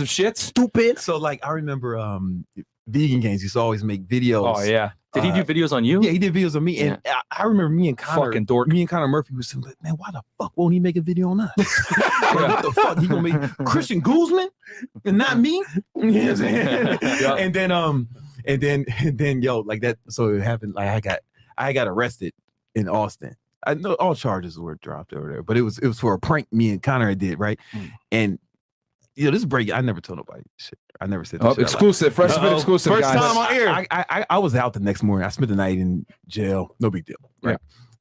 shit. Stupid. So like I remember Vegan Games used to always make videos. Oh yeah. Did he do videos on you? Yeah, he did videos on me. And I remember me and Connor, fucking dork. Me and Connor Murphy was saying, man, why the fuck won't he make a video on us? Like, what the fuck? He gonna make Christian Guzman and not me? You know what I'm saying? And then yo, like that, so it happened, like I got arrested in Austin. I know all charges were dropped over there, but it was for a prank me and Connor did, right? And this break, I never told nobody shit. I never said that shit. Exclusive, fresh fit exclusive, First guys. time on air. I was out the next morning. I spent the night in jail. No big deal, right? Yeah.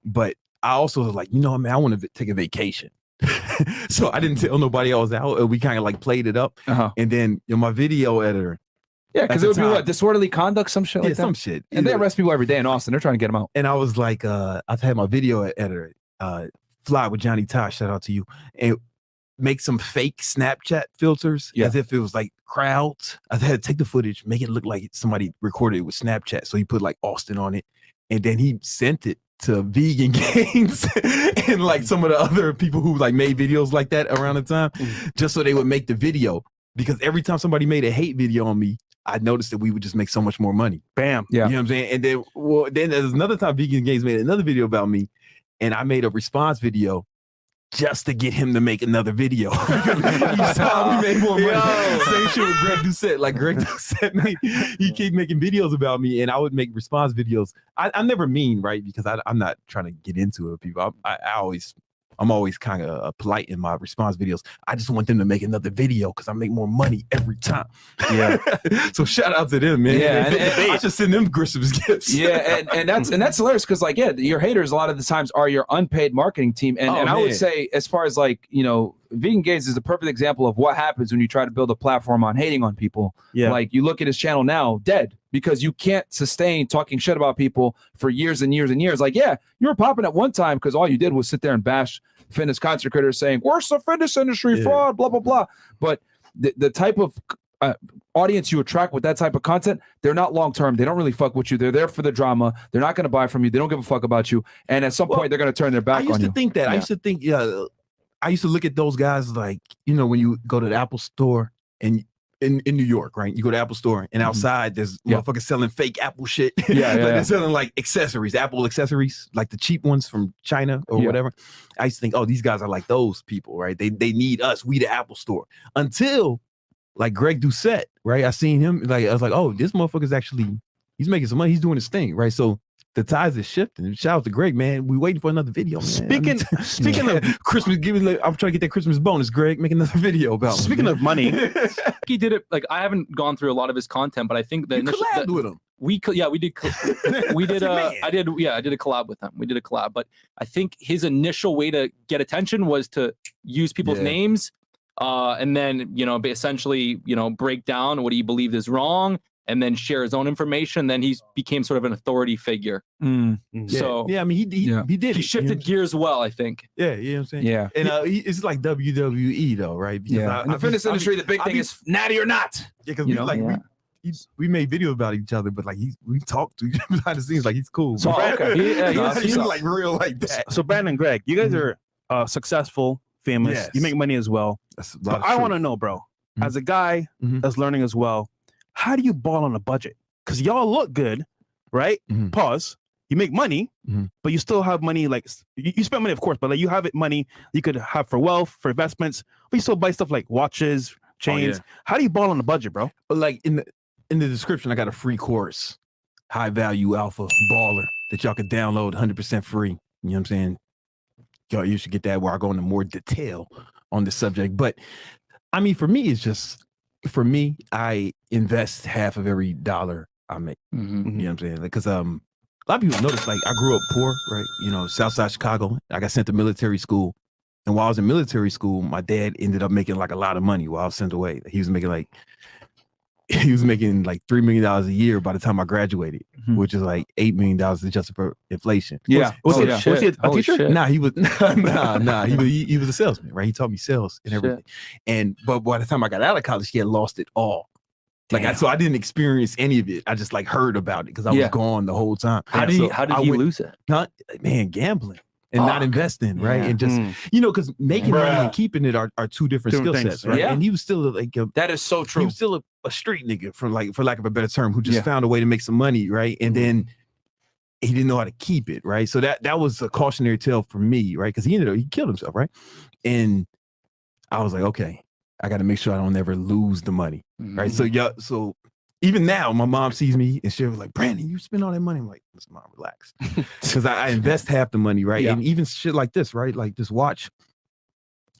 But I also was like, man, I want to take a vacation. So I didn't tell nobody I was out. We kind of like played it up. And then my video editor. Yeah, because it would be what, disorderly conduct, some shit like that? Some shit. And they arrest people every day in Austin. They're trying to get them out. And I was like, I've had my video editor, Fly with Johnny Tosh, shout out to you, and make some fake Snapchat filters as if it was like crowds. I had to take the footage, make it look like somebody recorded it with Snapchat. So he put like Austin on it, and then he sent it to Vegan Games and like some of the other people who like made videos like that around the time, just so they would make the video. Because every time somebody made a hate video on me, I noticed that we would just make so much more money. Bam. Yeah. You know what I'm saying? And then there's another time Vegan Games made another video about me, and I made a response video just to get him to make another video. Each time we made more money. Same shit with Greg Doucette. Like Greg Doucette, he keep making videos about me, and I would make response videos. I'm never mean, right? Because I'm not trying to get into it with people. I'm always kind of polite in my response videos. I just want them to make another video because I make more money every time. Yeah. So shout out to them, man. Yeah, and I should send them Christmas gifts. Yeah, and that's hilarious because like your haters a lot of the times are your unpaid marketing team, and I would say as far as like Vegan Games is the perfect example of what happens when you try to build a platform on hating on people. Yeah, like you look at his channel now, dead. Because you can't sustain talking shit about people for years and years and years. Like, yeah, you were popping at one time because all you did was sit there and bash fitness content creators saying, worse the fitness industry, fraud, blah, blah, blah. But the type of audience you attract with that type of content, they're not long-term. They don't really fuck with you. They're there for the drama. They're not going to buy from you. They don't give a fuck about you. And at some point, they're going to turn their back on you. I used to think that. Yeah. I used to look at those guys like, when you go to the Apple store and in New York, right? You go to Apple store and outside there's motherfuckers selling fake Apple shit. They're selling like accessories, Apple accessories, like the cheap ones from China or whatever. I used to think, oh, these guys are like those people, right? They need us, we the Apple store. Until like Greg Doucette, right? I seen him, like I was like, oh, this motherfucker's actually, he's making some money, he's doing his thing, right? So the ties is shifting. Shout out to Greg, man. We waiting for another video, man. Speaking of Christmas, I'm trying to get that Christmas bonus, Greg. Make another video about Speaking of money. He did it, like I haven't gone through a lot of his content, but I think that collabed with him. We did I did a collab with him. We did a collab, but I think his initial way to get attention was to use people's names and then, essentially, break down what he believed is wrong and then share his own information. Then he became sort of an authority figure. So I mean, he did. He shifted gears well, I think. Yeah, you know what I'm saying? Yeah. And it's like WWE though, right? Because in the fitness industry, the big thing is natty or not. Yeah, because we made videos about each other, but like we talked to each other behind the scenes, like he's cool. So he's like real like that. So Brandon and Greg, you guys are successful, famous. Yes. You make money as well. But I want to know, bro, as a guy that's learning as well, how do you ball on a budget? Because y'all look good, right? Pause. You make money, but you still have money. Like you spend money, of course, but like you have money you could have for wealth, for investments. But you still buy stuff like watches, chains. How do you ball on a budget, bro? Like in the description, I got a free course, High Value Alpha Baller, that y'all can download 100% free. You know what I'm saying? Y'all, you should get that where I go into more detail on the subject. But I mean, for me, it's just. For me, I invest half of every dollar I make. You know what I'm saying? Because a lot of people notice, like, I grew up poor, right? Southside Chicago. I got sent to military school. And while I was in military school, my dad ended up making like a lot of money while I was sent away. He was making like $3 million a year by the time I graduated, which is like $8 million adjusted for inflation. Yeah. Was he a teacher? Shit. Nah, he was he was a salesman, right? He taught me sales and everything. But by the time I got out of college, he had lost it all. So I didn't experience any of it. I just like heard about it because I was gone the whole time. How did he lose it? Man, gambling. and not investing, right? And just because making money and keeping it are two different skill sets, right? Yeah. And he was still like that is so true. He was still a street nigga, for lack of a better term, who just found a way to make some money, right? And then he didn't know how to keep it, right? So that was a cautionary tale for me, right? Because he killed himself, right? And I was like, okay, I got to make sure I don't ever lose the money, right? So even now, my mom sees me and she was like, Brandon, you spend all that money. I'm like, listen, Mom, relax. Because I invest half the money, right? And even shit like this, right? Like this watch.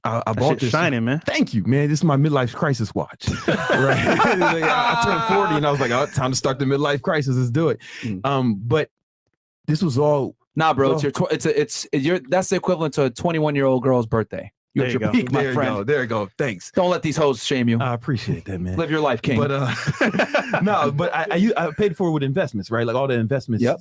I bought this. Shining, man. Thank you, man. This is my midlife crisis watch. Right? I turned 40 and I was like, oh, time to start the midlife crisis. Let's do it. But this was all. Nah, bro, that's the equivalent to a 21-year-old girl's birthday. You're at your peak, my friend. There you go. Thanks. Don't let these hoes shame you. I appreciate that, man. Live your life, king. But no, but I paid for it with investments, right? Like all the investments. Yep.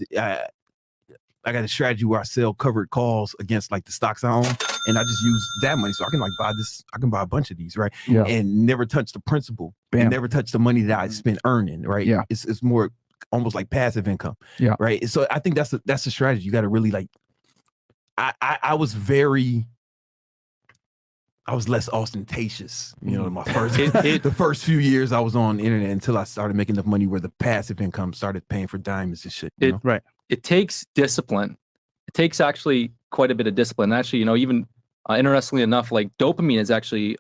I got a strategy where I sell covered calls against like the stocks I own, and I just use that money so I can like buy this. I can buy a bunch of these, right? Yeah. And never touch the principal, and never touch the money that I spent earning, right? Yeah. It's more almost like passive income, right? So I think that's the strategy. You got to really like. I was less ostentatious, my first the first few years I was on the internet until I started making enough money where the passive income started paying for diamonds and shit. Right. It takes discipline. It takes actually quite a bit of discipline. Actually, even interestingly enough, like dopamine is actually,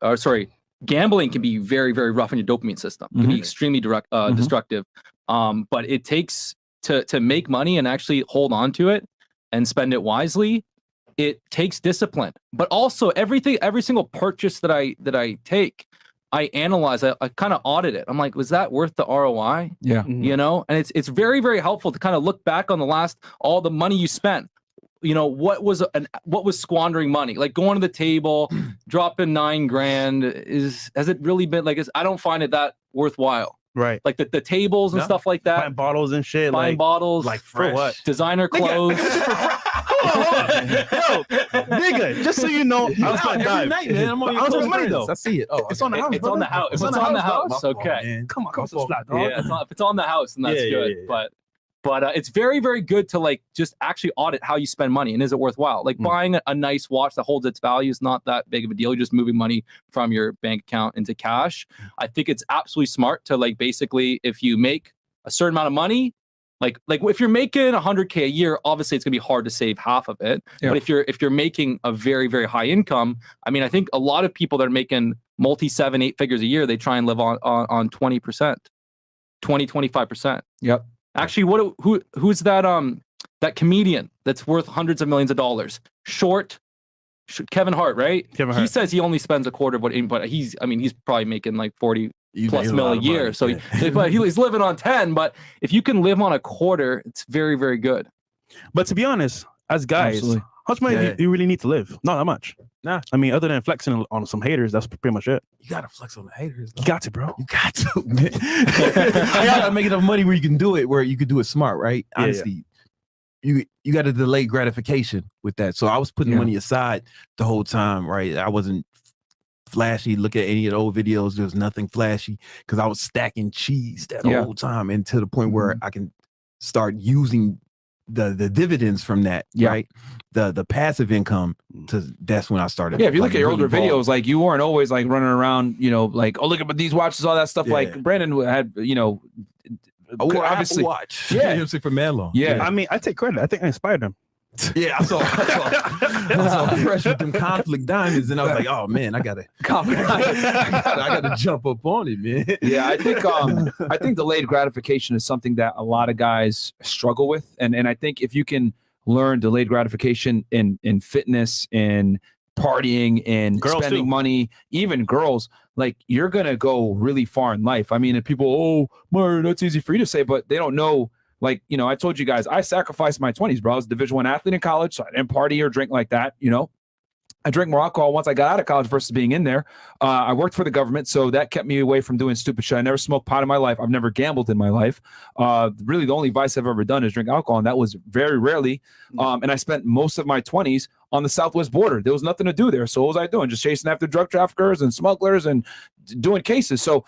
gambling can be very, very rough on your dopamine system. It can be extremely destructive. But it takes to make money and actually hold on to it and spend it wisely. It takes discipline, but also every single purchase that I take, I analyze. I kind of audit it. I'm like, was that worth the ROI? Yeah, and it's very, very helpful to kind of look back on all the money you spent. What was squandering money? Like going to the table, dropping $9,000 has it really been like? I don't find it that worthwhile. Right, like the tables and stuff like that. Buying bottles and shit. Buying bottles, like fresh. For what? Designer clothes. Yo, nigga, just so you know, I was gonna dive. Night, man. I'm on your close money though. I see it. Oh, it's on the house. It's on the house. It's on the house. Okay. Come on, flat, dog. Yeah, if it's on the house, then that's good. But it's very, very good to like just actually audit how you spend money and is it worthwhile? Like buying a nice watch that holds its value is not that big of a deal. You're just moving money from your bank account into cash. I think it's absolutely smart to like basically if you make a certain amount of money, like if you're making $100K a year, obviously it's gonna be hard to save half of it. Yeah. But if you're making a very, very high income, I mean, I think a lot of people that are making multi 7-8 figures a year, they try and live on 20%, 25%. Yep. Actually, who's that comedian that's worth hundreds of millions of dollars? Kevin Hart, right? Kevin Hart. He says he only spends a quarter of what, but he's probably making like 40 plus mil a year. So but he's living on 10. But if you can live on a quarter, it's very, very good. But to be honest, as guys, how much money do you really need to live? Not that much. Nah. I mean, other than flexing on some haters, that's pretty much it. You gotta flex on the haters, though. You got to, bro. You got to, man. I gotta make enough money where you can do it, where you could do it smart, right? Honestly, you got to delay gratification with that. So I was putting money aside the whole time, right? I wasn't flashy. Look at any of the old videos. There was nothing flashy because I was stacking cheese that whole time, and to the point where I can start using the dividends from that, right? The passive income. That's when I started. Yeah, if you look at your older videos, like you weren't always like running around, like, oh, look at these watches, all that stuff. Like Brandon had, obviously watch. Yeah, for man long. Yeah, I mean, I take credit. I think I inspired him. Yeah, I saw fresh with them conflict diamonds, and I was like, oh man, I gotta jump up on it, man. Yeah, I think delayed gratification is something that a lot of guys struggle with, and I think if you can learn delayed gratification in fitness, in partying, in spending money, even girls, like you're gonna go really far in life. I mean, and people, oh, Martin, that's easy for you to say, but they don't know. Like, I told you guys, I sacrificed my 20s, bro. I was a Division I athlete in college, so I didn't party or drink like that, I drank more alcohol once I got out of college versus being in there. I worked for the government, so that kept me away from doing stupid shit. I never smoked pot in my life. I've never gambled in my life. Really, the only vice I've ever done is drink alcohol, and that was very rarely. And I spent most of my 20s on the southwest border. There was nothing to do there. So what was I doing? Just chasing after drug traffickers and smugglers and doing cases. So,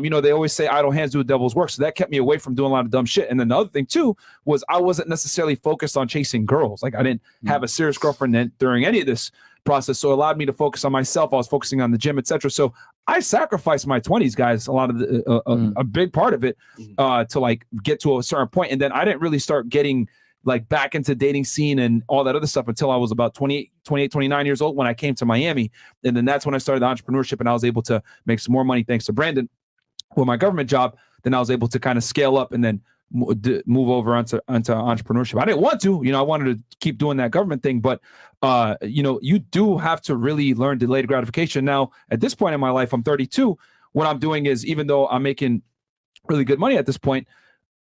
you know, they always say idle hands do the devil's work. So that kept me away from doing a lot of dumb shit. And then the other thing too was I wasn't necessarily focused on chasing girls. Like I didn't have a serious girlfriend during any of this process. So it allowed me to focus on myself. I was focusing on the gym, etc. So I sacrificed my 20s, guys, a lot of a big part of it to like get to a certain point. And then I didn't really start getting like back into dating scene and all that other stuff until I was about 28, 29 years old when I came to Miami. And then that's when I started entrepreneurship and I was able to make some more money thanks to Brandon with my government job. Then I was able to kind of scale up and then move over onto entrepreneurship. I didn't want to, you know, I wanted to keep doing that government thing, but you know, you do have to really learn delayed gratification. Now, at this point in my life, I'm 32. What I'm doing is, even though I'm making really good money at this point,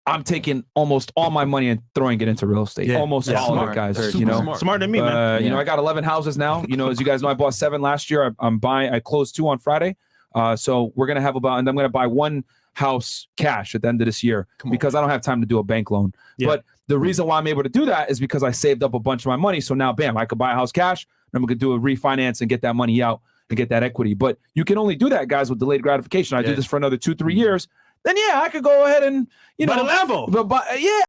I'm taking almost all my money and throwing it into real estate. Almost all of it, guys. You know, smarter than me, man. You know, I got 11 houses now. You know, as you guys know, I bought 7 last year. I closed 2 on Friday. So we're gonna have and I'm gonna buy 1 house cash at the end of this year because I don't have time to do a bank loan. But the reason why I'm able to do that is because I saved up a bunch of my money. So now, bam, I could buy a house cash. And I'm gonna do a refinance and get that money out and get that equity. But you can only do that, guys, with delayed gratification. I do this for another 2-3 years. Then I could go ahead and, you know, but a Lambo. But yeah.